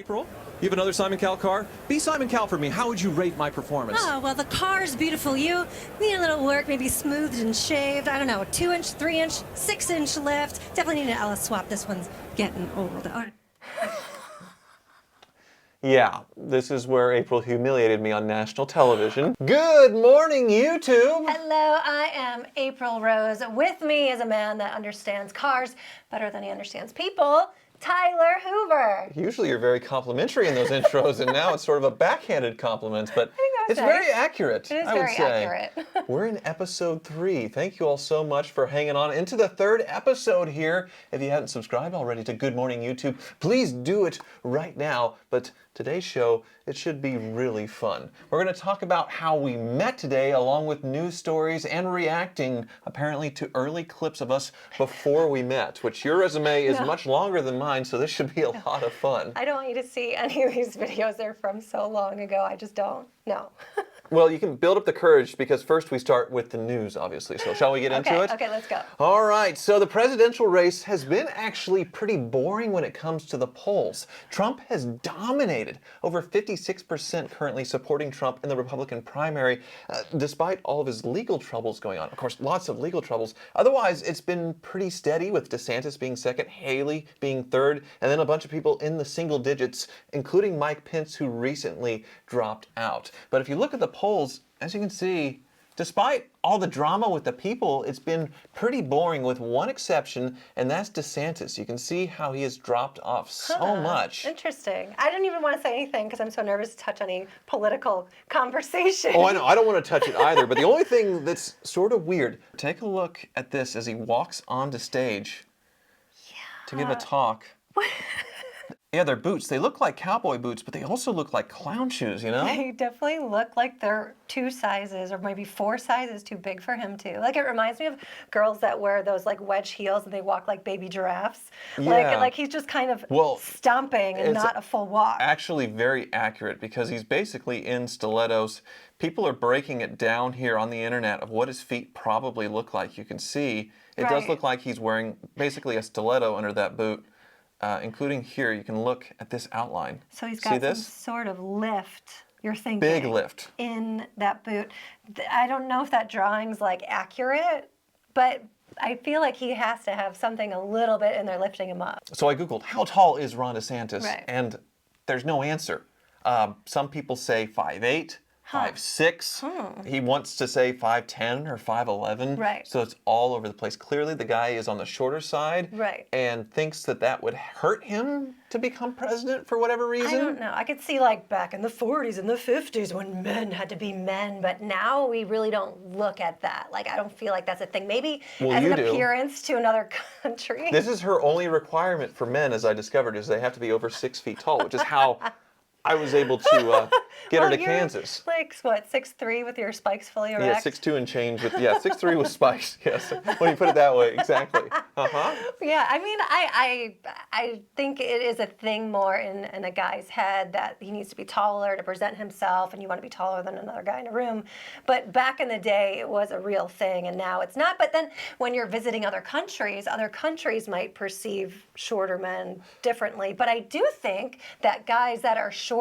April. You have another Simon Cowell car? Be Simon Cowell for me. How would you rate my performance? Oh, well, the car's beautiful. You need a little work, maybe smoothed and shaved. I don't know, 2-inch, 3-inch, 6-inch lift. Definitely need an Ellis swap. This one's getting old. Yeah, this is where April humiliated me on national television. Good morning, YouTube! Hello, I am April Rose. With me is a man that understands cars better than he understands people, Tyler Hoover. Usually you're very complimentary in those intros, and now it's sort of a backhanded compliment, but it's very accurate, It is I would very say. accurate. We're in episode 3. Thank you all so much for hanging on into the 3rd episode here. If you hadn't subscribed already to Good Morning YouTube, please do it right now. But today's show, it should be really fun. We're going to talk about how we met today, along with news stories and reacting, apparently, to early clips of us before we met, which your resume is much longer than mine, so this should be a lot of fun. I don't want you to see any of these videos. They're from so long ago. I just don't. No. Well, you can build up the courage because first we start with the news, obviously. So shall we get into it? Okay, let's go. All right, so the presidential race has been actually pretty boring when it comes to the polls. Trump has dominated, over 56% currently supporting Trump in the Republican primary, despite all of his legal troubles going on. Of course, lots of legal troubles. Otherwise, it's been pretty steady, with DeSantis being second, Haley being third, and then a bunch of people in the single digits, including Mike Pence, who recently dropped out. But if you look at the polls, as you can see, despite all the drama with the people, it's been pretty boring with one exception, and that's DeSantis. You can see how he has dropped off so much. Interesting. I didn't even want to say anything because I'm so nervous to touch any political conversation. Oh, I know. I don't want to touch it either, but the only thing that's sort of weird, take a look at this as he walks onto stage to give a talk. What? Yeah, they're boots. They look like cowboy boots, but they also look like clown shoes, you know? They definitely look like they're 2 sizes or maybe 4 sizes too big for him too. Like, it reminds me of girls that wear those like wedge heels and they walk like baby giraffes. Yeah. Like he's just kind of stomping and it's not a full walk. Actually very accurate because he's basically in stilettos. People are breaking it down here on the internet of what his feet probably look like. You can see it does look like he's wearing basically a stiletto under that boot. Including here, you can look at this outline. So he's got some sort of lift, you're thinking. Big lift. In that boot. I don't know if that drawing's like accurate, but I feel like he has to have something a little bit in there lifting him up. So I Googled, how tall is Ron DeSantis? Right. And there's no answer. Some people say 5'8", 5'6". He wants to say 5'10" or 5'11". Right. So it's all over the place. Clearly the guy is on the shorter side. Right. And thinks that that would hurt him to become president for whatever reason. I don't know. I could see like back in the 40s and the 50s when men had to be men, but now we really don't look at that. Like, I don't feel like that's a thing. Maybe as an appearance to another country. This is her only requirement for men, as I discovered, is they have to be over 6 feet tall, which is how I was able to get her to Kansas. Like, what, 6'3" with your spikes fully erect? Yeah, 6'2" and change with, 6'3" with spikes, yes. When you put it that way, exactly. Yeah, I mean, I think it is a thing more in a guy's head that he needs to be taller to present himself, and you want to be taller than another guy in a room. But back in the day, it was a real thing, and now it's not. But then when you're visiting other countries might perceive shorter men differently. But I do think that guys that are shorter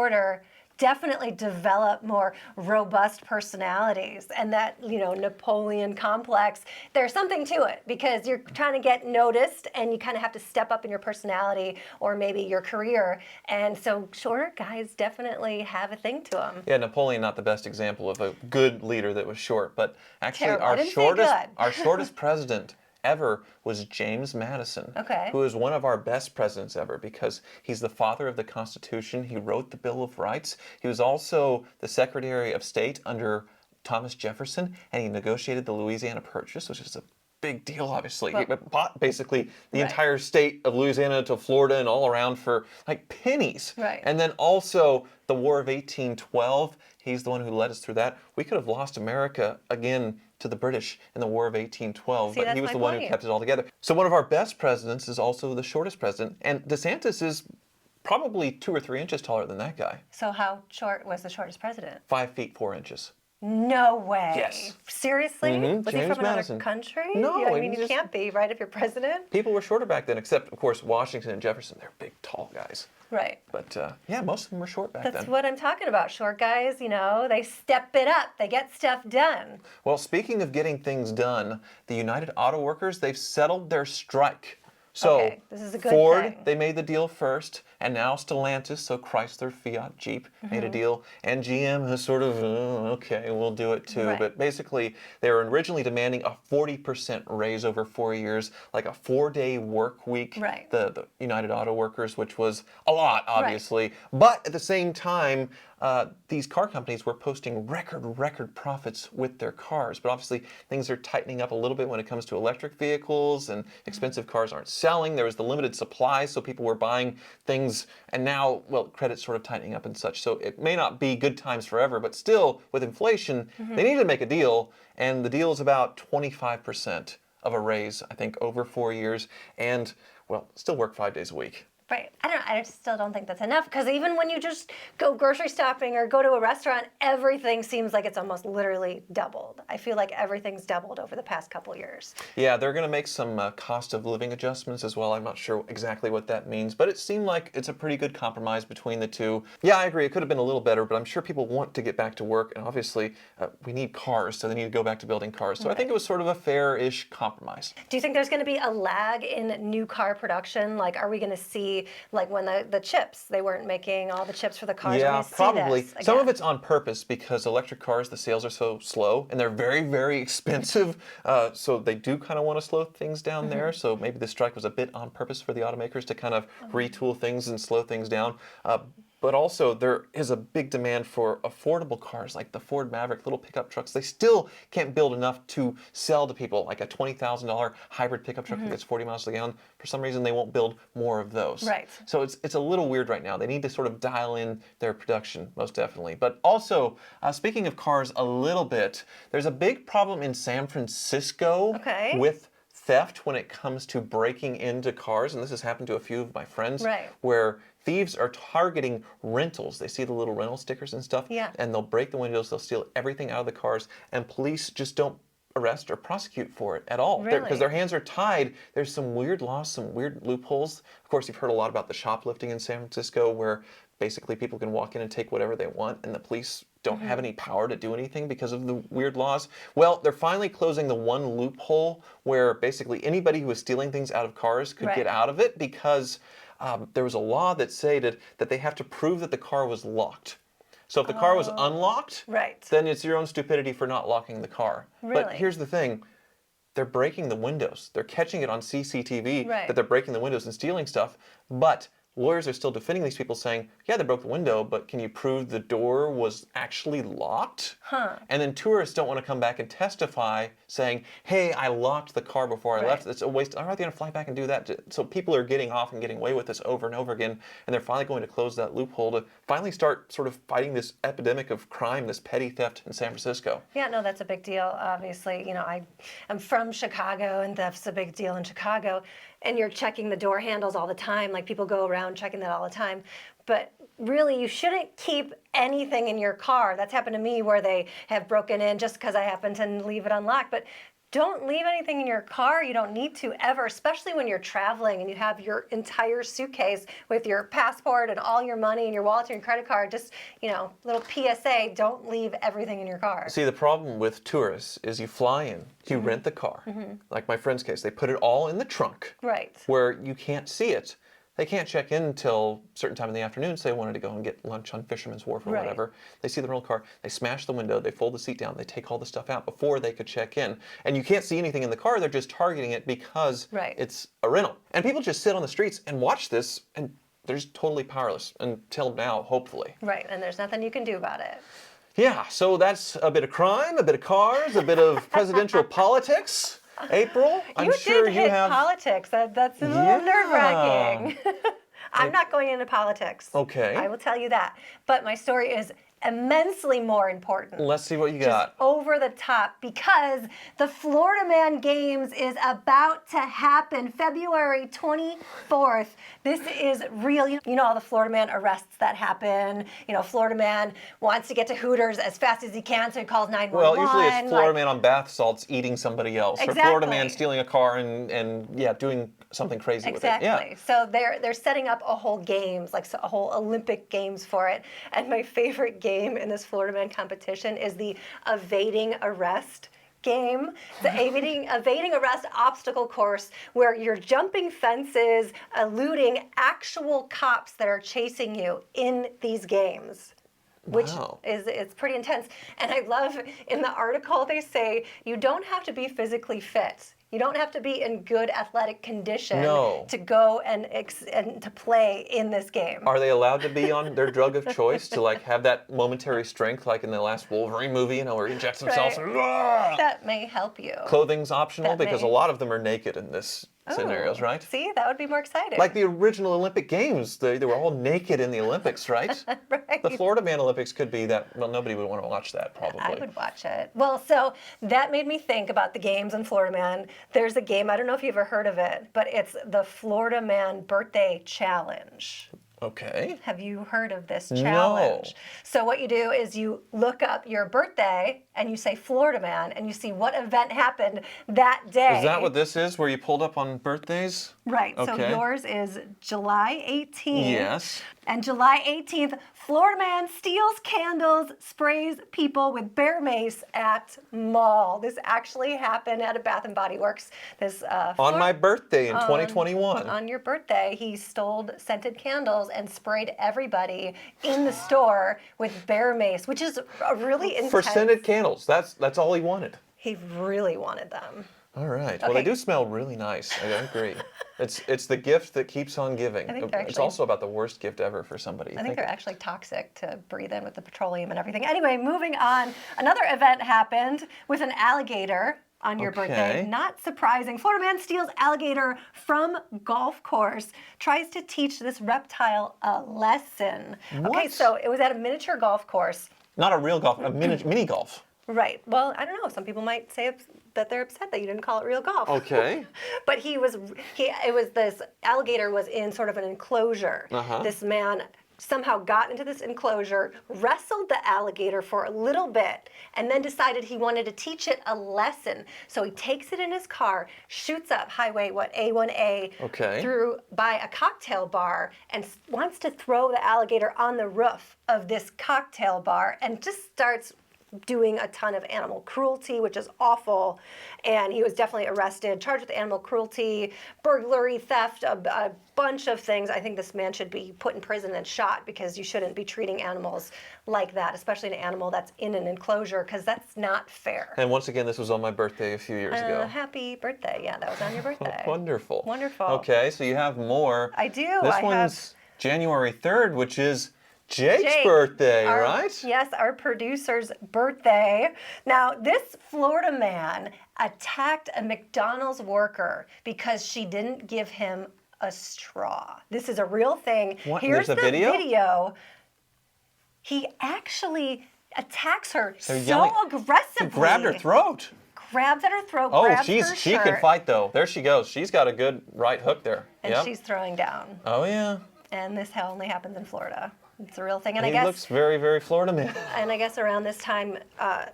definitely develop more robust personalities, and that, you know, Napoleon complex, there's something to it because you're trying to get noticed and you kind of have to step up in your personality or maybe your career, and so shorter guys definitely have a thing to them. Yeah, Napoleon, not the best example of a good leader that was short, but actually Terrible. our shortest president ever was James Madison, who is one of our best presidents ever because he's the father of the Constitution. He wrote the Bill of Rights. He was also the Secretary of State under Thomas Jefferson, and he negotiated the Louisiana Purchase, which is a big deal, obviously. He bought basically the entire state of Louisiana to Florida and all around for like pennies. Right. And then also the War of 1812. He's the one who led us through that. We could have lost America again to the British in the War of 1812, but he was the one who kept it all together. So one of our best presidents is also the shortest president, and DeSantis is probably 2 or 3 inches taller than that guy. So how short was the shortest president? 5 feet 4 inches. No way. Yes. Seriously? Mm-hmm. Was James he from Madison. another country? No. Yeah, I mean, you can't be, right, if you're president? People were shorter back then, except, of course, Washington and Jefferson. They're big, tall guys. Right. But yeah, most of them were short back That's then. what I'm talking about. Short guys, they step it up. They get stuff done. Well, speaking of getting things done, the United Auto Workers, they've settled their strike. So Okay, this is a good Ford, thing. they made the deal first, and now Stellantis, so Chrysler, Fiat, Jeep, made a deal, and GM has sort of, okay, we'll do it too. Right. But basically, they were originally demanding a 40% raise over 4 years, like a 4-day work week. Right. The United Auto Workers, which was a lot, obviously. But at the same time, these car companies were posting record profits with their cars. But obviously, things are tightening up a little bit when it comes to electric vehicles, and expensive cars aren't selling. There was the limited supply, so people were buying things, and now, well, credit's sort of tightening up and such. So it may not be good times forever, but still, with inflation, they need to make a deal, and the deal is about 25% of a raise, I think, over 4 years, and, well, still work 5 days a week. Right. I still don't think that's enough, because even when you just go grocery shopping or go to a restaurant, everything seems like it's almost literally doubled. I feel like everything's doubled over the past couple years. Yeah, they're going to make some cost of living adjustments as well. I'm not sure exactly what that means, but it seemed like it's a pretty good compromise between the two. Yeah, I agree. It could have been a little better, but I'm sure people want to get back to work, and obviously we need cars, so they need to go back to building cars. So I think it was sort of a fair-ish compromise. Do you think there's going to be a lag in new car production? Like, are we going to see, like, when the chips, they weren't making all the chips for the cars? Yeah, Are we gonna see probably. this Some of again? it's on purpose because electric cars, the sales are so slow, and they're very expensive. So they do kind of want to slow things down there. So maybe the strike was a bit on purpose for the automakers to kind of retool things and slow things down. But also, there is a big demand for affordable cars like the Ford Maverick, little pickup trucks. They still can't build enough to sell to people, like a $20,000 hybrid pickup truck that gets 40 miles a gallon. For some reason, they won't build more of those. Right. So it's a little weird right now. They need to sort of dial in their production, most definitely. But also, speaking of cars a little bit, there's a big problem in San Francisco with theft when it comes to breaking into cars, and this has happened to a few of my friends, where thieves are targeting rentals. They see the little rental stickers and stuff, and they'll break the windows, they'll steal everything out of the cars, and police just don't arrest or prosecute for it at all. Because their hands are tied. There's some weird laws, some weird loopholes. Of course, you've heard a lot about the shoplifting in San Francisco, where basically people can walk in and take whatever they want, and the police don't have any power to do anything because of the weird laws. Well, they're finally closing the one loophole where basically anybody who was stealing things out of cars could get out of it, because there was a law that stated that they have to prove that the car was locked. So if the car was unlocked, then it's your own stupidity for not locking the car. But here's the thing. They're breaking the windows. They're catching it on CCTV that they're breaking the windows and stealing stuff. But lawyers are still defending these people, saying, yeah, they broke the window, but can you prove the door was actually locked? And then tourists don't want to come back and testify, saying, hey, I locked the car before I left. It's a waste. I'm not going to fly back and do that. So people are getting off and getting away with this over and over again, and they're finally going to close that loophole to finally start sort of fighting this epidemic of crime, this petty theft in San Francisco. Yeah, no, that's a big deal. Obviously, I'm from Chicago, and that's a big deal in Chicago. And you're checking the door handles all the time. Like, people go around checking that all the time. But really, you shouldn't keep anything in your car. That's happened to me, where they have broken in just because I happen to leave it unlocked. But don't leave anything in your car. You don't need to ever, especially when you're traveling and you have your entire suitcase with your passport and all your money and your wallet and your credit card. Just, little PSA, don't leave everything in your car. See, the problem with tourists is you fly in, you rent the car. Like my friend's case, they put it all in the trunk. Where you can't see it. They can't check in until a certain time in the afternoon, so they wanted to go and get lunch on Fisherman's Wharf or whatever. They see the rental car, they smash the window, they fold the seat down, they take all the stuff out before they could check in. And you can't see anything in the car, they're just targeting it because it's a rental. And people just sit on the streets and watch this, and they're just totally powerless until now, hopefully. And there's nothing you can do about it. Yeah, so that's a bit of crime, a bit of cars, a bit of presidential politics. April, I'm sure you you have politics. That's a little nerve-wracking. I'm not going into politics. Okay. I will tell you that. But my story is immensely more important. Let's see what you Just got. over the top, because the Florida Man Games is about to happen February 24th. This is real. You know all the Florida Man arrests that happen. You know, Florida Man wants to get to Hooters as fast as he can, so he calls 911. Well, usually it's Florida Man on bath salts eating somebody else, or Florida Man Exactly. stealing a car and yeah, doing something crazy with it. Exactly. Yeah. So they're setting up a whole games, like a whole Olympic games for it. And my favorite game in this Florida Man competition is the evading arrest game. The evading arrest obstacle course, where you're jumping fences, eluding actual cops that are chasing you in these games. Which Wow. it's pretty intense. And I love, in the article they say you don't have to be physically fit. You don't have to be in good athletic condition to go and to play in this game. Are they allowed to be on their drug of choice to like have that momentary strength, like in the last Wolverine movie, you know, where he injects himself? Right. And, "Ah!" That may help you. Clothing's optional That because a may- lot of them are naked in this scenarios, Oh, right? See, that would be more exciting. Like the original Olympic Games, they were all naked in the Olympics, right? Right. The Florida Man Olympics could be that. Well, nobody would want to watch that, probably. I would watch it. Well, so that made me think about the games in Florida Man. There's a game, I don't know if you've ever heard of it, but it's the Florida Man Birthday Challenge. Okay. Have you heard of this No. challenge? So what you do is you look up your birthday and you say Florida Man and you see what event happened that day. Is that what this is, where you pulled up on birthdays? Right. So Okay. yours is July 18th. Yes. And July 18th, Florida Man steals candles, sprays people with bear mace at mall. This actually happened at a Bath and Body Works. This On my birthday in 2021. on your birthday, he stole scented candles and sprayed everybody in the store with bear mace, which is a really intense. For scented candles. That's all he wanted. He really wanted them. All right. Well, they Okay. do smell really nice. I agree. It's the gift that keeps on giving. I think they're It's actually- also about the worst gift ever for somebody. I think they're actually toxic to breathe in with the petroleum and everything. Anyway, moving on. Another event happened with an alligator on your birthday. Okay. Not surprising. Florida Man steals alligator from golf course, tries to teach this reptile a lesson. Okay, What? so it was at a miniature golf course. Not a real golf, a mini golf. Right. Well, I don't know. Some people might say that they're upset that you didn't call it real golf. Okay. But this alligator was in sort of an enclosure. Uh-huh. This man somehow got into this enclosure, wrestled the alligator for a little bit, and then decided he wanted to teach it a lesson. So he takes it in his car, shoots up Highway A1A Okay. through by a cocktail bar, and wants to throw the alligator on the roof of this cocktail bar, and just starts doing a ton of animal cruelty, which is awful. And he was definitely arrested, charged with animal cruelty, burglary, theft, a bunch of things. I think this man should be put in prison and shot, because you shouldn't be treating animals like that, especially an animal that's in an enclosure, because that's not fair. And once again, this was on my birthday a few years ago. Happy birthday. Yeah, that was on your birthday. Wonderful. Wonderful. Okay, so you have more. I do. This I one's January 3rd, which is Jake's Jake, birthday, our- right? Yes, our producer's birthday. Now, this Florida man attacked a McDonald's worker because she didn't give him a straw. This is a real thing. What? Here's There's a the video? He actually attacks her They're so yelling. aggressively. He grabbed her throat. Grabs at her throat, Oh, grabs she her can shirt, fight though. There she goes. She's got a good right hook there. and Yep. she's throwing down. Oh yeah. And this only happens in Florida. It's a real thing. And He I guess looks very, very Florida man. And I guess around this time,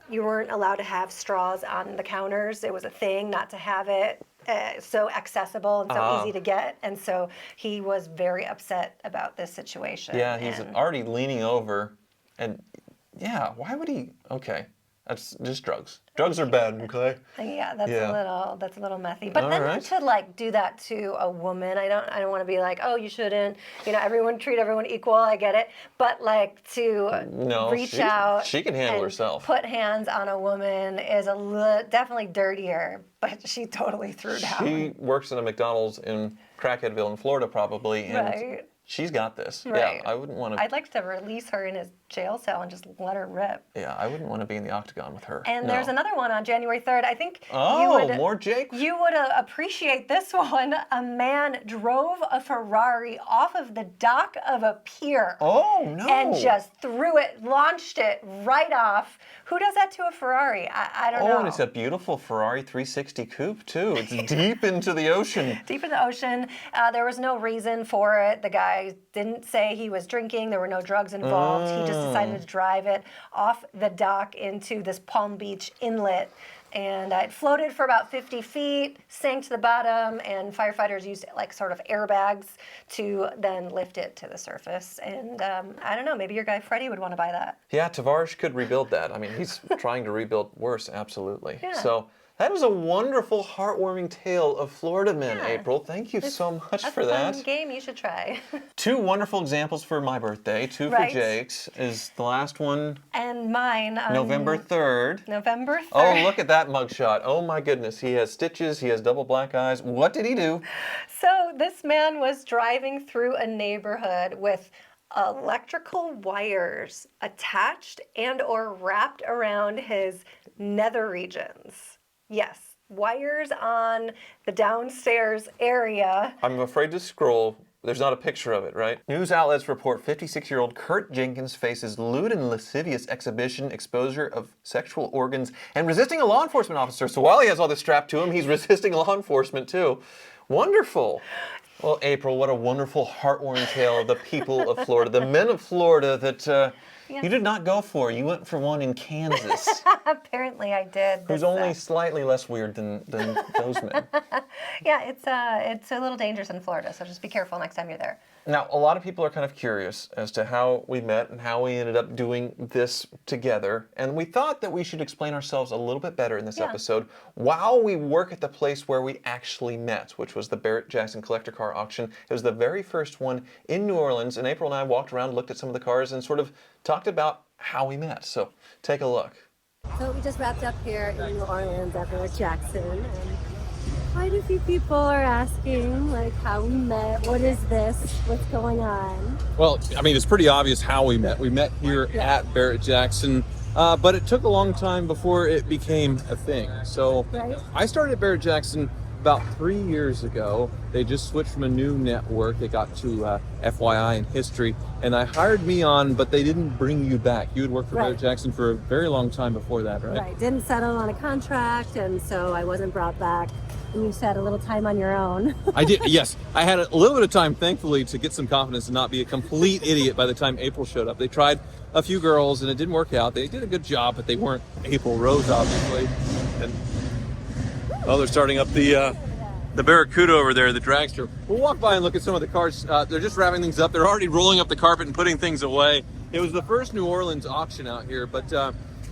you weren't allowed to have straws on the counters. It was a thing not to have it so accessible and so easy to get. And so he was very upset about this situation. Yeah, he's And already leaning over, and yeah, why would he? Okay, that's just drugs. Drugs are bad. Okay. yeah, that's Yeah. a little methy. But All then right. to like do that to a woman, I don't want to be like, oh, you shouldn't. You know, everyone treat everyone equal. I get it. But like to No, reach out, she can handle and herself. Put hands on a woman is definitely dirtier. But she totally threw down. She works in a McDonald's in Crackheadville in Florida, probably, and Right. she's got this. Right. Yeah, I wouldn't want to. I'd like to release her in his jail cell and just let her rip. Yeah, I wouldn't want to be in the octagon with her. And No. there's another one on January 3rd. I think more Jake. You would appreciate this one. A man drove a Ferrari off of the dock of a pier. Oh, no. And just launched it right off. Who does that to a Ferrari? I don't know. Oh, and it's a beautiful Ferrari 360 coupe, too. It's deep into the ocean. Deep in the ocean. There was no reason for it. The guy didn't say he was drinking. There were no drugs involved. He just decided to drive it off the dock into this Palm Beach inlet. And it floated for about 50 feet, sank to the bottom, and firefighters used like sort of airbags to then lift it to the surface. And I don't know, maybe your guy Freddie would want to buy that. Yeah, Tavares could rebuild that. I mean, he's trying to rebuild worse, absolutely. Yeah. So that was a wonderful, heartwarming tale of Florida men, Yeah. April. Thank you so much That's for a that. fun game you should try. 2 wonderful examples for my birthday, 2 Right. for Jake's. Is the last one And mine on November 3rd? November 3rd. Oh, look at that mugshot. Oh my goodness. He has stitches, he has double black eyes. What did he do? So this man was driving through a neighborhood with electrical wires attached and or wrapped around his nether regions. Yes, wires on the downstairs area. I'm afraid to scroll. There's not a picture of it, right? News outlets report 56-year-old Kurt Jenkins faces lewd and lascivious exhibition, exposure of sexual organs, and resisting a law enforcement officer. So while he has all this strapped to him, he's resisting law enforcement too. Wonderful. Well, April, what a wonderful, heartwarming tale of the people of Florida, the men of Florida that you did not go for. You went for one in Kansas, Apparently I did. who's only slightly less weird than those men. Yeah, it's a little dangerous in Florida, so just be careful next time you're there. Now, a lot of people are kind of curious as to how we met and how we ended up doing this together. And we thought that we should explain ourselves a little bit better in this episode while we work at the place where we actually met, which was the Barrett-Jackson collector car auction. It was the very first one in New Orleans, and April and I walked around, looked at some of the cars, and sort of talked about how we met. So take a look. So we just wrapped up here in New Orleans at Barrett-Jackson, and quite a few people are asking, like, how we met, what is this, what's going on? Well, I mean, it's pretty obvious how we met. We met here at Barrett-Jackson, but it took a long time before it became a thing. So Right. I started at Barrett-Jackson about 3 years ago. They just switched from a new network. They got to FYI and history, and I hired me on, but they didn't bring you back. You had worked for Right. Barrett-Jackson for a very long time before that, right? Right, didn't settle on a contract, and so I wasn't brought back. And you said a little time on your own. I did, yes. I had a little bit of time, thankfully, to get some confidence and not be a complete idiot by the time April showed up. They tried a few girls, and it didn't work out. They did a good job, but they weren't April Rose, obviously. And, oh, they're starting up the Barracuda over there, the dragster. We'll walk by and look at some of the cars. They're just wrapping things up. They're already rolling up the carpet and putting things away. It was the first New Orleans auction out here, but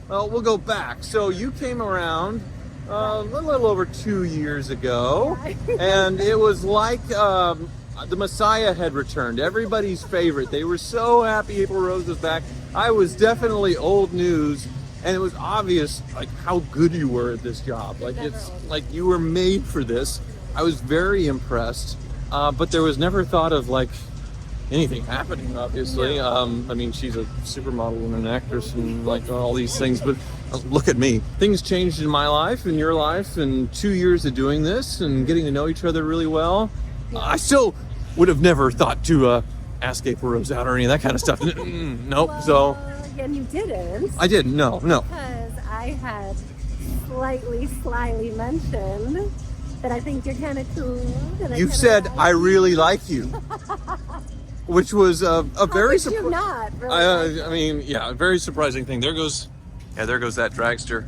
well, we'll go back. So you came around a little over 2 years ago, and it was like the Messiah had returned, everybody's favorite. They were so happy April Rose was back. I was definitely old news, and it was obvious like how good you were at this job. Like it's like you were made for this. I was very impressed, but there was never thought of like anything happening, obviously. I mean, she's a supermodel and an actress and like all these things, but look at me. Things changed in my life and your life in 2 years of doing this and getting to know each other really well. I still would have never thought to ask April Rose out or any of that kind of stuff. Nope. So And you didn't. I didn't. No. Because I had slyly mentioned that I think you're kind of cool. That You said I really like you, which was a very you not? Really I mean, yeah, a very surprising thing. There goes that dragster.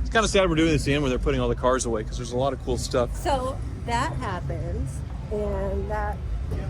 It's kind of sad we're doing this at the end where they're putting all the cars away because there's a lot of cool stuff. So that happened, and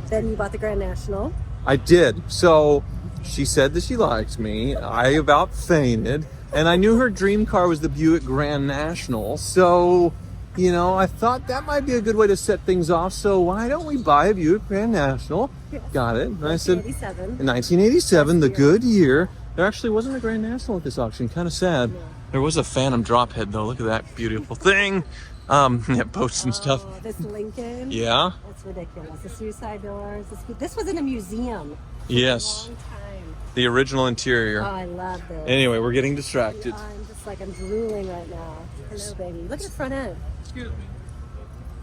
then you bought the Grand National. I did. So she said that she liked me. I about fainted. And I knew her dream car was the Buick Grand National. So, you know, I thought that might be a good way to set things off. So why don't we buy a Buick Grand National? Yes. Got it. And I said, 1987. in 1987, the Best year. good year. There actually wasn't a Grand National at this auction. Kind of sad. There was a Phantom drop head though. Look at that beautiful thing. Yeah, boats and stuff. Oh, this Lincoln. Yeah. That's ridiculous. The suicide doors. This was in a museum. For Yes. a long time. The original Oh, interior. I love this. Anyway, we're getting distracted. I'm just like, I'm drooling right now. Hello, baby. Look at the front end. Excuse me.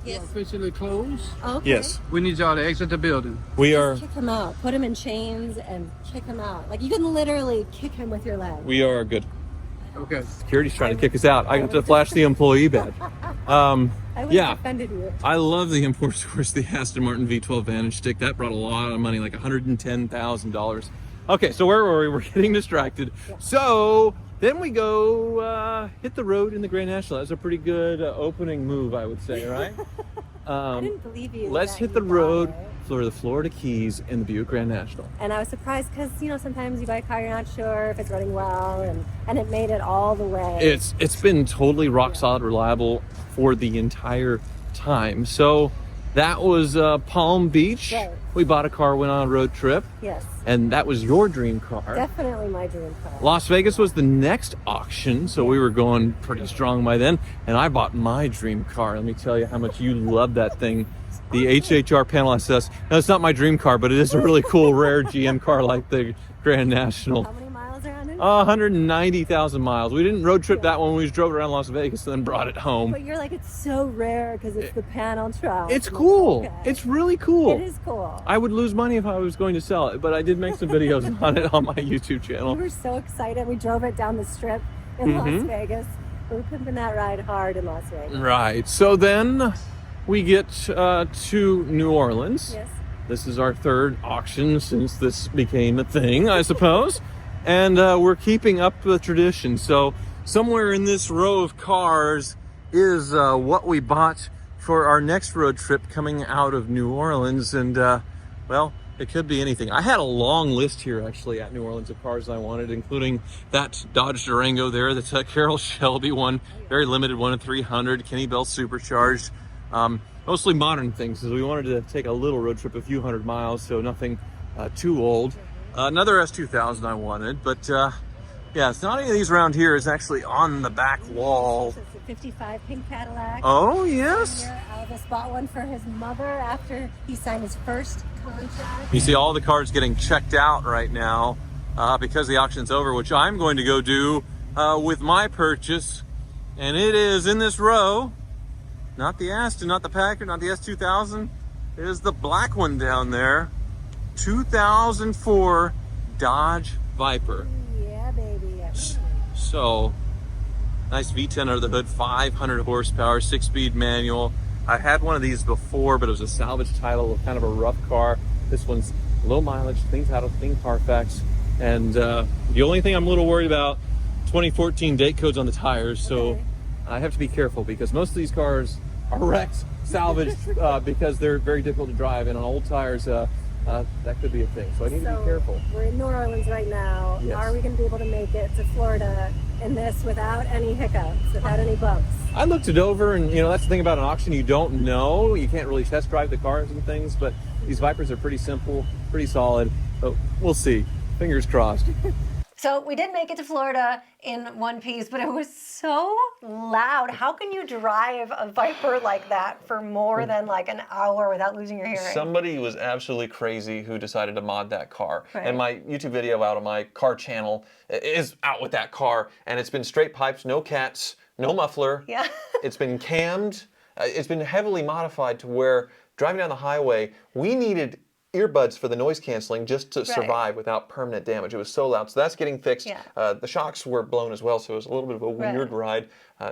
Yes. Officially closed. Okay. Yes, We need y'all to exit the building. we are. Kick him out. Put him in chains and kick him out. Like, you can literally kick him with your leg. We are good. Okay. Security's trying to kick us out. I got to flash the employee badge. I would have Yeah. offended you. I love the import source, the Aston Martin V12 Vantage stick. That brought a lot of money, like $110,000. Okay, so where were we? We're getting distracted. So then we go hit the road in the Grand National. That's a pretty good opening move, I would say, right? I didn't believe you. Let's that hit you the got road it. for the Florida Keys and the Buick Grand National. And I was surprised because, sometimes you buy a car, you're not sure if it's running well, and it made it all the way. It's been totally rock solid, reliable for the entire time. So that was Palm Beach. Right. We bought a car, went on a road trip, Yes, and that was your dream car. definitely my dream car. Las Vegas was the next auction, so we were going pretty strong by then, and I bought my dream car. Let me tell you how much you love that thing. The HHR Panel SS. Now, it's not my dream car, but it is a really cool, rare GM car like the Grand National. How many miles are on it? 190,000 miles. We didn't road trip that one. We just drove around Las Vegas and then brought it home. But you're like, it's so rare because it's the panel truck. It's I'm like, cool. okay. It's really cool. It is cool. I would lose money if I was going to sell it, but I did make some videos on it on my YouTube channel. We were so excited. We drove it down the strip in Las Vegas. We were pimping that ride hard in Las Vegas. Right. So then we get to New Orleans. Yes. This is our third auction since this became a thing, I suppose. And we're keeping up the tradition. So somewhere in this row of cars is what we bought for our next road trip coming out of New Orleans. And well, it could be anything. I had a long list here actually at New Orleans of cars I wanted, including that Dodge Durango there, the Carroll Shelby one, very limited one of 300, Kenny Bell supercharged. Mostly modern things, because we wanted to take a little road trip, a few hundred miles, so nothing too old. Another S2000 I wanted, but yeah, it's not any of these around here. It's actually on the back wall. It's a 55 pink Cadillac. Oh, yes. Here, Elvis bought one for his mother after he signed his first contract. You see all the cars getting checked out right now because the auction's over, which I'm going to go do with my purchase. And it is in this row. Not the Aston, not the Packard, not the S2000. It is the black one down there. 2004 Dodge Viper. Yeah, baby. So, nice V10 under the hood, 500 horsepower, 6-speed manual. I had one of these before, but it was a salvage title, kind of a rough car. This one's low mileage, clean title, clean Carfax. And the only thing I'm a little worried about, 2014 date codes on the tires. So Okay. I have to be careful because most of these cars are wrecked, salvaged, because they're very difficult to drive. And on old tires, that could be a thing. So I need to be careful. We're in New Orleans right now. Yes. Are we going to be able to make it to Florida in this without any hiccups, without any bumps? I looked it over, and that's the thing about an auction. You don't know. You can't really test drive the cars and things, but these Vipers are pretty simple, pretty solid. But we'll see. Fingers crossed. So we did make it to Florida in one piece, but it was so loud. How can you drive a Viper like that for more than like an hour without losing your hearing? Somebody was absolutely crazy who decided to mod that car. Right. And my YouTube video out on my car channel is out with that car. And it's been straight pipes, no cats, no muffler. Yeah. It's been cammed. It's been heavily modified to where driving down the highway, we needed earbuds for the noise canceling just to survive without permanent damage. It was so loud. So that's getting fixed. Yeah. The shocks were blown as well, so it was a little bit of a weird ride.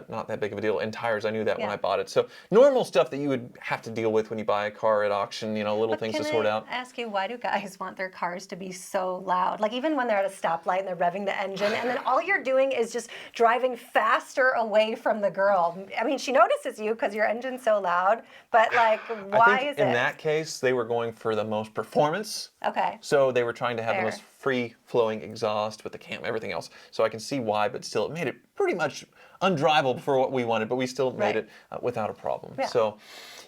Not that big of a deal. And tires, I knew that when I bought it. So normal stuff that you would have to deal with when you buy a car at auction, little things to sort out. Can I ask you, why do guys want their cars to be so loud? Like even when they're at a stoplight and they're revving the engine, and then all you're doing is just driving faster away from the girl. I mean, she notices you because your engine's so loud, but like, why I think is in it? that case, they were going for the most performance. Okay. So they were trying to have the Fair. most free-flowing exhaust with the cam, everything else. So I can see why, but still, it made it pretty much undrivable for what we wanted, but we still made it without a problem. Yeah. So,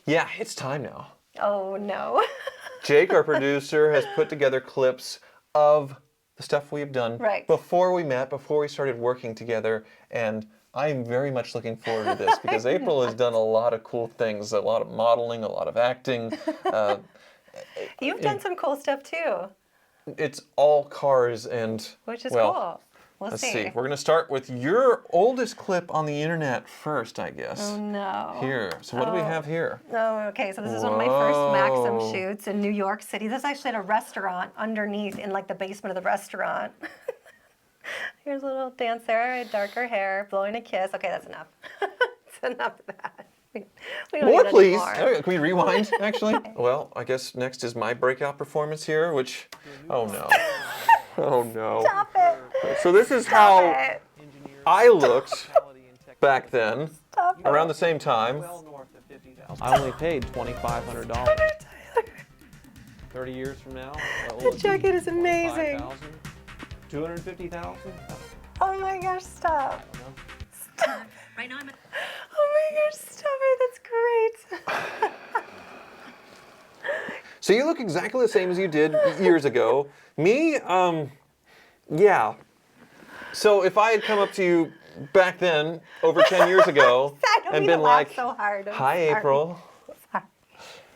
yeah, it's time now. Oh no. Jake, our producer, has put together clips of the stuff we've done Right. before we met, before we started working together, and I'm very much looking forward to this because April has done a lot of cool things, a lot of modeling, a lot of acting. You've done some cool stuff too, It's all cars and, which is well, cool. We'll let's see. see. We're going to start with your oldest clip on the internet first, I guess. Oh no. Here. So what do we have here? Oh, okay. So this is one of my first Maxim Whoa. shoots in New York City. This is actually at a restaurant underneath in like the basement of the restaurant. Here's a little dancer, darker hair, blowing a kiss. Okay, that's enough. That's enough of that. We don't More, need any please. more. Can we rewind, actually? Well, I guess next is my breakout performance here, which, oh no. Oh no. Stop it. So this is Stop how it. I looked back then, Stop it. around the same time. I only paid $2,500. 30 years from now, The jacket is amazing. 250,000? Oh my gosh, stop. Stop. Right now I'm at Oh my gosh, stop it. That's great. So you look exactly the same as you did years ago. Me, yeah. So if I had come up to you back then, over 10 years ago, I don't and mean to been laugh like, so hard. I'm "Hi, sorry. April. Sorry.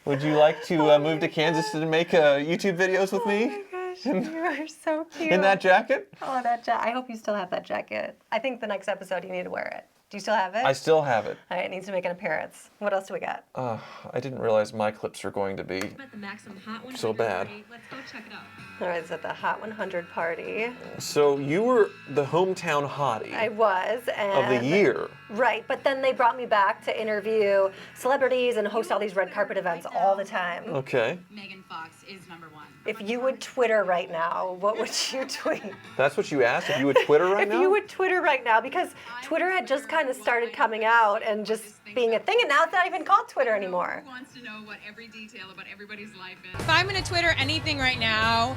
Would you like to move to Kansas to make YouTube videos with Oh me my gosh, you are so cute. in that jacket?" Oh, I hope you still have that jacket. I think the next episode you need to wear it. Do you still have it? I still have it. All right, it needs to make an appearance. What else do we got? I didn't realize my clips were going to be the Maxim Hot 100 so bad. party. Let's go check it out. All right, it's at the Hot 100 party. So you were the hometown hottie I was. And of the year. Right, but then they brought me back to interview celebrities and host all these red carpet events all the time. Okay. Megan Fox is #1. If you would Twitter right now, what would you tweet? That's what you asked? If you would Twitter right now? If you would Twitter right now, because Twitter had just kind of started coming out and just being a thing, and now it's not even called Twitter anymore. Who wants to know what every detail about everybody's life is? If I'm going to Twitter anything right now,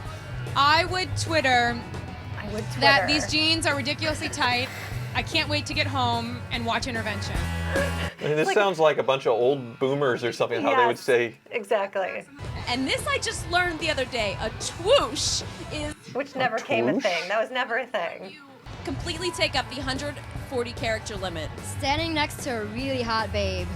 I would Twitter I would Twitter. that these jeans are ridiculously tight. I can't wait to get home and watch Intervention. I mean, this sounds like a bunch of old boomers or something, how they would Yes, say. Exactly. And this I just learned the other day. A twoosh is Which never came a twoosh? thing. That was never a thing. completely take up the 140 character limit. Standing next to a really hot babe.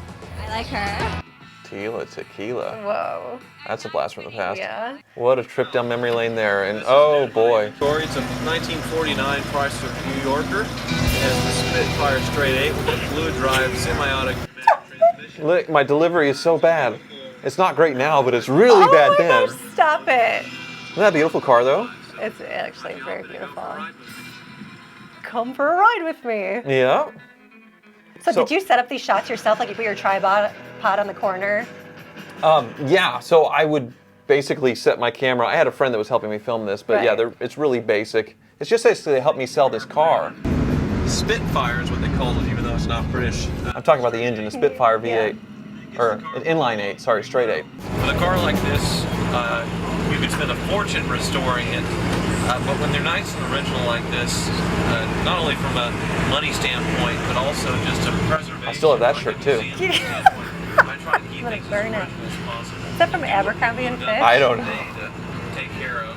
I like her. Tequila. Whoa. That's a blast from the past. Yeah. What a trip down memory lane there. And oh boy. Story. It's a 1949 Chrysler New Yorker. It has the Spitfire straight 8 with a fluid drive semi-automatic transmission. Look, my delivery is so bad. It's not great now, but it's really Oh bad my then. gosh, stop it. Isn't that a beautiful car though? It's actually very beautiful. Come for a ride with me. Yeah. So, So- did you set up these shots yourself? Like you put your tripod on the corner? Yeah, so I would basically set my camera. I had a friend that was helping me film this, but yeah, Right. it's really basic. It's just basically to help me sell this car. Spitfire is what they call it, even though it's not British. I'm talking about the engine, a Spitfire V8. Or an inline 8, sorry, straight 8. With a car like this, you could spend a fortune restoring it. But when they're nice and original like this, not only from a money standpoint, but also just a preservation. I still have that shirt, too. I try to keep I'm gonna things burn as it. original as possible. Is that from Abercrombie and Fitch? I don't know. To take care of.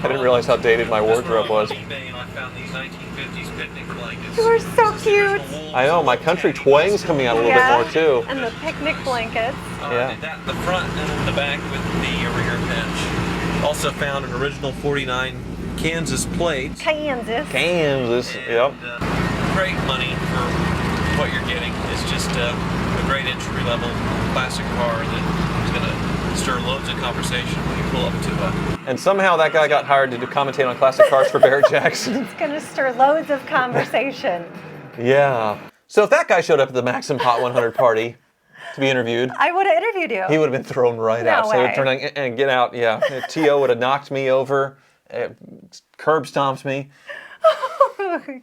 I didn't realize how dated my wardrobe was. On eBay, and I found these 1950s picnic blankets. You are so cute. I know, my country twang's coming out a little bit more, too. And the picnic blankets. Yeah. Did that in the front and in the back with the rear bench. Also found an original 49 Kansas plate. Kansas. Kansas, yep. And, great money for what you're getting. It's just a great entry-level classic car that is going to stir loads of conversation when you pull up to it. And somehow that guy got hired to commentate on classic cars for Barrett Jackson. It's going to stir loads of conversation. Yeah. So if that guy showed up at the Maxim Hot 100 party to be interviewed, I would have interviewed you. he would have been thrown right No out. So he would way. turn on and get out. Yeah. T.O. would have knocked me over, curb stomped me.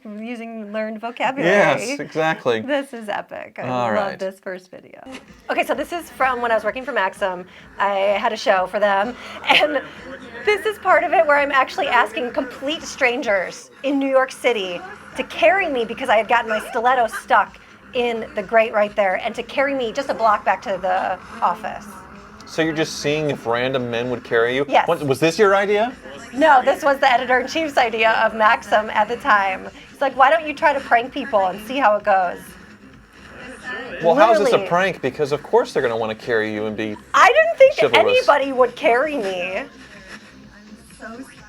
Using learned vocabulary. Yes, exactly. This is epic. I All love right. this first video. Okay, so this is from when I was working for Maxim. I had a show for them, and this is part of it where I'm actually asking complete strangers in New York City to carry me because I had gotten my stiletto stuck in the grate right there, and to carry me just a block back to the office. So you're just seeing if random men would carry you? Yes. Was this your idea? No, this was the editor-in-chief's idea of Maxim at the time. He's like, why don't you try to prank people and see how it goes? Well, how is this a Literally. prank? Because of course they're going to want to carry you and be. I didn't think Chivalrous. anybody would carry me.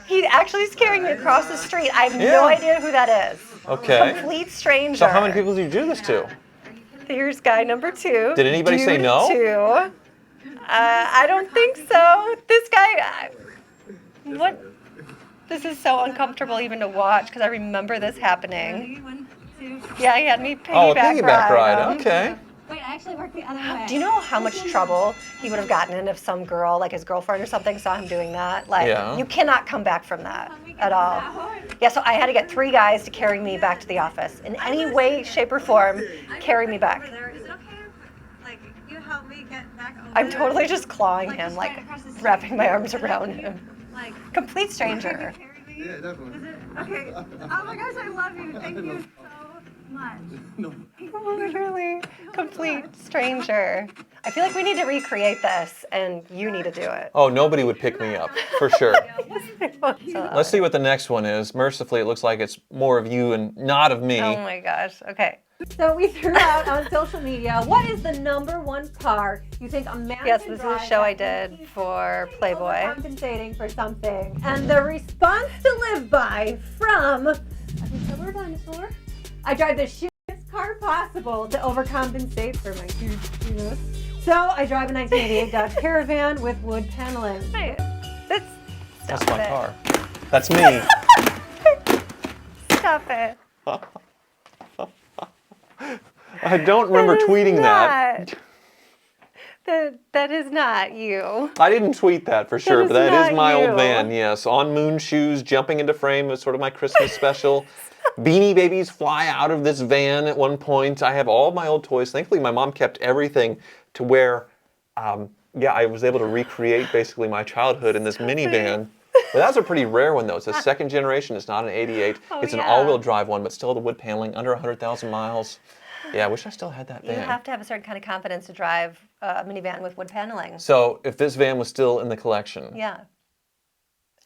He actually is carrying me across the street. I have Yeah. no idea who that is. Okay. Complete stranger. So how many people did you do this to? Here's guy number 2. Did anybody say Dude no? 2. I don't think so. This guy, what? This is so uncomfortable even to watch because I remember this happening. Yeah, he had me piggyback Oh, a piggyback ride. him. Okay. Wait, I actually work the other way. Do you know how much trouble he would have gotten in if some girl, like his girlfriend or something, saw him doing that? Like, Yeah. you cannot come back from that at all. Yeah, so I had to get 3 guys to carry me back to the office. In any way, shape, or form, carry me back. Is it okay? Like, you help me get back over I'm there? totally just clawing him, just like right across the street. wrapping my arms around him. Like, Complete stranger. carry me? Yeah, definitely. Okay. Oh my gosh, I love you. Thank you so much. Literally, complete stranger. I feel like we need to recreate this, and you need to do it. Oh, nobody would pick me up, for sure. So- Let's see what the next one is. Mercifully, it looks like it's more of you and not of me. Oh my gosh. Okay. So we threw out on social media, what is the #1 car you think a man Yes, can this is drive a show that I can did keep for Playboy. compensating for something? And the response to live by from a killer dinosaur. I drive the shittiest car possible to overcompensate for my huge penis. So I drive a 1988 Dodge Caravan with wood paneling. Right. That's That's stop my it. car. That's me. Stop it. I don't remember is tweeting that. That is not you. I didn't tweet that for sure, is but that is not my you. old van, yes. On moon shoes, jumping into frame was sort of my Christmas special. Beanie Babies fly out of this van at one point. I have all my old toys. Thankfully, my mom kept everything to where, I was able to recreate basically my childhood in this minivan. But that's a pretty rare one, though. It's a second generation. It's not an 88. It's an yeah. all-wheel drive one, but still the wood paneling, under 100,000 miles. Yeah, I wish I still had that You van. have to have a certain kind of confidence to drive a minivan with wood paneling. So if this van was still in the collection, Yeah.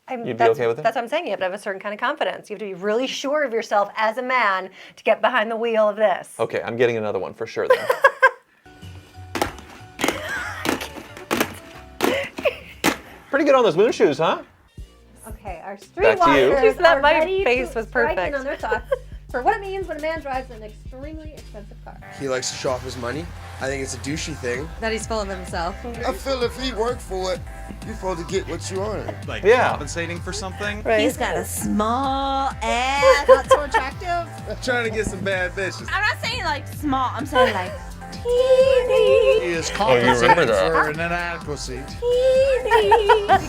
You'd be that's, okay with it? That's what I'm saying. You have to have a certain kind of confidence. You have to be really sure of yourself as a man to get behind the wheel of this. okay, I'm getting another one for sure then. Pretty good on those moon shoes, huh? Okay, our Back to you. streetwalkers Just that are my ready face to was strike in perfect. on their thoughts for what it means when a man drives an extremely expensive car. He likes to show off his money. I think it's a douchey thing. That he's full of himself. I feel if he worked for it, you're supposed to get what you earn. Like Yeah. compensating for something. Right. He's got a small ass, not so attractive. I'm trying to get some bad bitches. I'm not saying like small, I'm saying like He is Oh, you remember compensating that. for an inadequacy.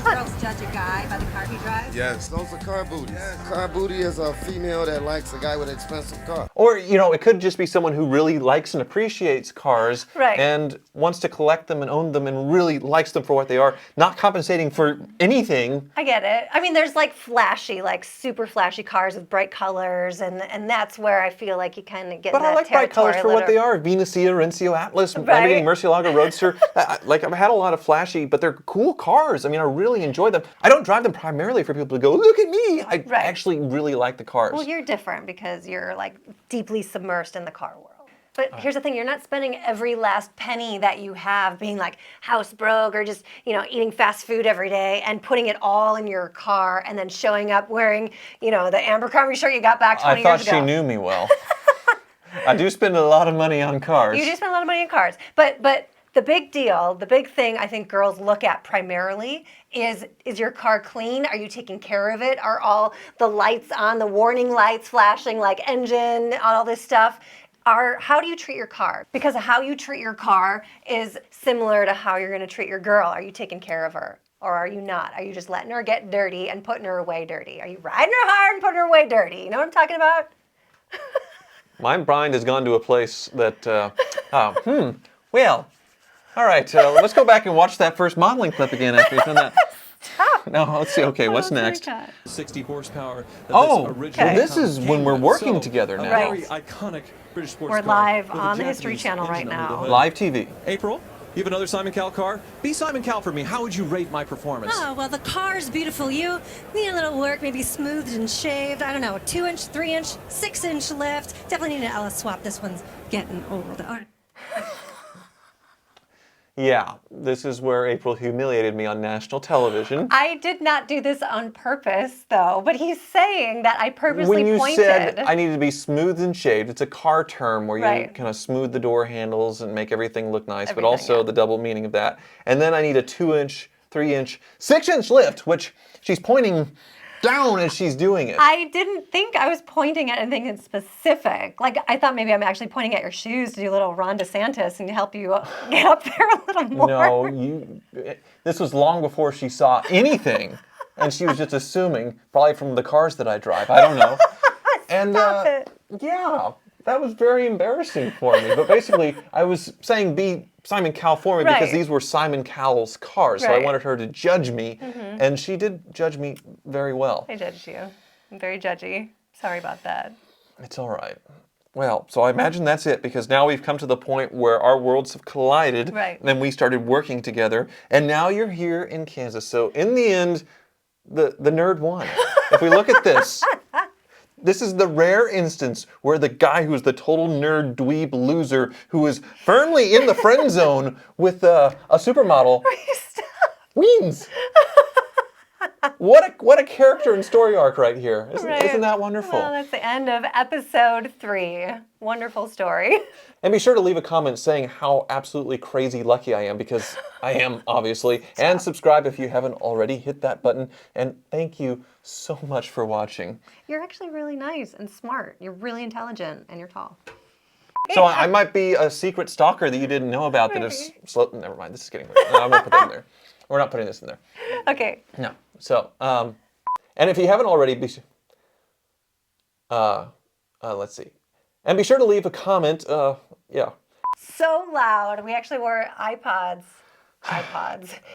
Girls judge a guy by the car he drives? Yes, those are car booties. Car booty is a female that likes a guy with an expensive car. Or, it could just be someone who really likes and appreciates cars Right. and wants to collect them and own them and really likes them for what they are, not compensating for anything. I get it. I mean, there's like flashy, like super flashy cars with bright colors, and that's where I feel like you kind of get But in that I like bright colors for what territory they are. Venusia, Rencio Atlas, Right. Lamborghini Murcielago Roadster. I've had a lot of flashy, but they're cool cars. I mean, I really enjoy them. I don't drive them primarily for people to go, look at me. I Right. actually really like the cars. Well, you're different because you're like deeply submersed in the car world. But here's the thing, you're not spending every last penny that you have being like house broke or just, eating fast food every day and putting it all in your car and then showing up wearing, the Abercrombie shirt you got back 20 I thought years ago. she knew me well. I do spend a lot of money on cars. You do spend a lot of money on cars. But the big deal, the big thing I think girls look at primarily is your car clean? Are you taking care of it? Are all the lights on, the warning lights flashing like engine, all this stuff? How do you treat your car? Because how you treat your car is similar to how you're going to treat your girl. Are you taking care of her? Or are you not? Are you just letting her get dirty and putting her away dirty? Are you riding her hard and putting her away dirty? You know what I'm talking about? My mind has gone to a place that, well, all right, let's go back and watch that first modeling clip again after you've done that. No, let's see, okay, what's next? 60 horsepower. Oh, originally well, this is when we're working together a now. very iconic British sports We're car live with a on the History Japanese Channel right engine under the now. hood. Live TV. April, You have another Simon Cowell car? Be Simon Cowell for me. How would you rate my performance? Oh, well, the car's beautiful. You need a little work, maybe smoothed and shaved. I don't know, 2-inch, 3-inch, 6-inch lift. Definitely need an Ella swap. This one's getting old. Yeah, this is where April humiliated me on national television. I did not do this on purpose, though, but he's saying that I purposely When you pointed. said I needed to be smooth and shaved, it's a car term where you Right. kind of smooth the door handles and make everything look nice, but Everything, also yeah. the double meaning of that. And then I need a 2-inch, 3-inch, 6-inch lift, which she's pointing down as she's doing it. I didn't think I was pointing at anything in specific. Like, I thought maybe I'm actually pointing at your shoes to do a little Ron DeSantis and help you get up there a little more. No, this was long before she saw anything. And she was just assuming, probably from the cars that I drive. I don't know. And Stop it. yeah, that was very embarrassing for me. But basically, I was saying be Simon Cowell for me because Right. these were Simon Cowell's cars. So I Right. wanted her to judge me. And she did judge me very well. I judged you. I'm very judgy. Sorry about that. It's all right. Well, so I imagine that's it because now we've come to the point where our worlds have collided. Right. And then we started working together. And now you're here in Kansas. So in the end, the nerd won. If we look at this, this is the rare instance where the guy who's the total nerd dweeb loser who is firmly in the friend zone with a supermodel wins. What a character and story arc right here. Isn't that wonderful? Well, that's the end of episode 3. Wonderful story. And be sure to leave a comment saying how absolutely crazy lucky I am, because I am, obviously. And subscribe if you haven't already. Hit that button. And thank you so much for watching. You're actually really nice and smart. You're really intelligent and you're tall. So I might be a secret stalker that you didn't know about that is slow. Never mind, this is getting weird. No, I won't put that in there. We're not putting this in there. Okay. No. So, and if you haven't already, let's see. And be sure to leave a comment. Yeah. So loud. We actually wore iPods.